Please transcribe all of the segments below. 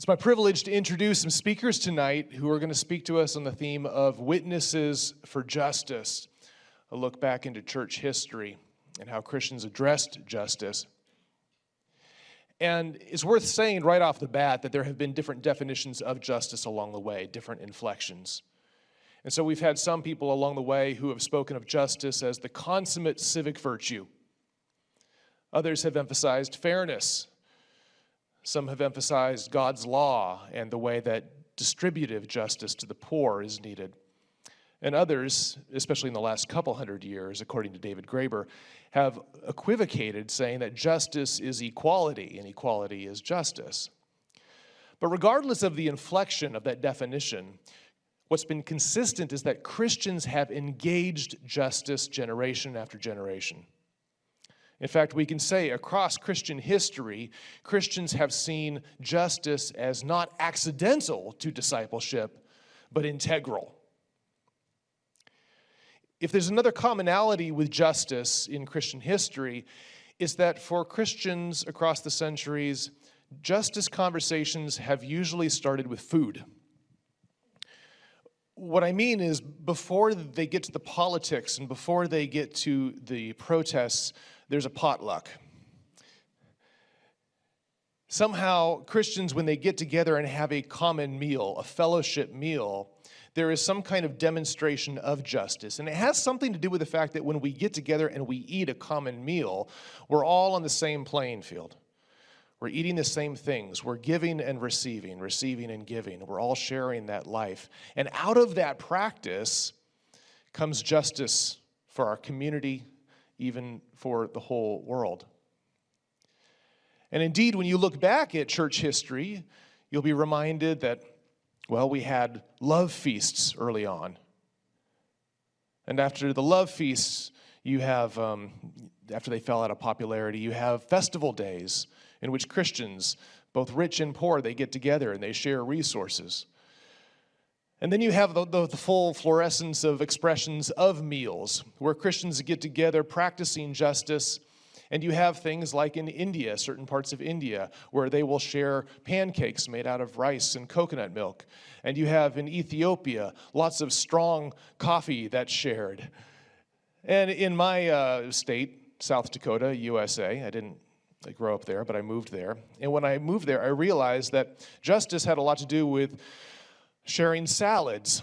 It's my privilege to introduce some speakers tonight who are going to speak to us on the theme of Witnesses for Justice, a look back into church history and how Christians addressed justice. And it's worth saying right off the bat that there have been different definitions of justice along the way, different inflections. And so we've had some people along the way who have spoken of justice as the consummate civic virtue. Others have emphasized fairness. Some have emphasized God's law and the way that distributive justice to the poor is needed. And others, especially in the last couple hundred years, according to David Graeber, have equivocated, saying that justice is equality and equality is justice. But regardless of the inflection of that definition, what's been consistent is that Christians have engaged justice generation after generation. In fact, we can say across Christian history, Christians have seen justice as not accidental to discipleship, but integral. If there's another commonality with justice in Christian history, is that for Christians across the centuries, justice conversations have usually started with food. What I mean is, before they get to the politics and before they get to the protests, there's a potluck. Somehow, Christians, when they get together and have a common meal, a fellowship meal, there is some kind of demonstration of justice. And it has something to do with the fact that when we get together and we eat a common meal, we're all on the same playing field. We're eating the same things. We're giving and receiving and giving. We're all sharing that life. And out of that practice comes justice for our community, even for the whole world. And indeed, when you look back at church history, you'll be reminded that, well, we had love feasts early on. And after the love feasts, you have, after they fell out of popularity, you have festival days in which Christians, both rich and poor, they get together and they share resources. And then you have the full fluorescence of expressions of meals, where Christians get together practicing justice. And you have things like in India, certain parts of India, where they will share pancakes made out of rice and coconut milk. And you have in Ethiopia, lots of strong coffee that's shared. And in my state, South Dakota, USA, I didn't grow up there, but I moved there. And when I moved there, I realized that justice had a lot to do with sharing salads.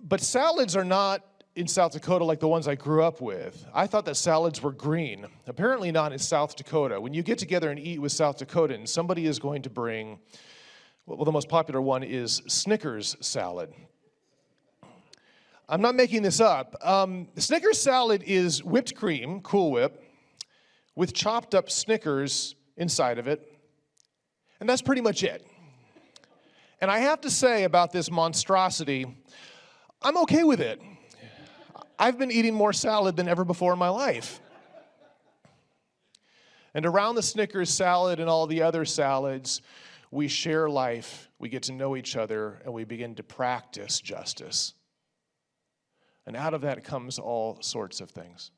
But salads are not in South Dakota like the ones I grew up with. I thought that salads were green. Apparently not in South Dakota. When you get together and eat with South Dakotans, somebody is going to bring, well, the most popular one is Snickers salad. I'm not making this up. Snickers salad is whipped cream, Cool Whip, with chopped up Snickers inside of it. And that's pretty much it. And I have to say about this monstrosity, I'm okay with it. I've been eating more salad than ever before in my life. And around the Snickers salad and all the other salads, we share life, we get to know each other, and we begin to practice justice. And out of that comes all sorts of things.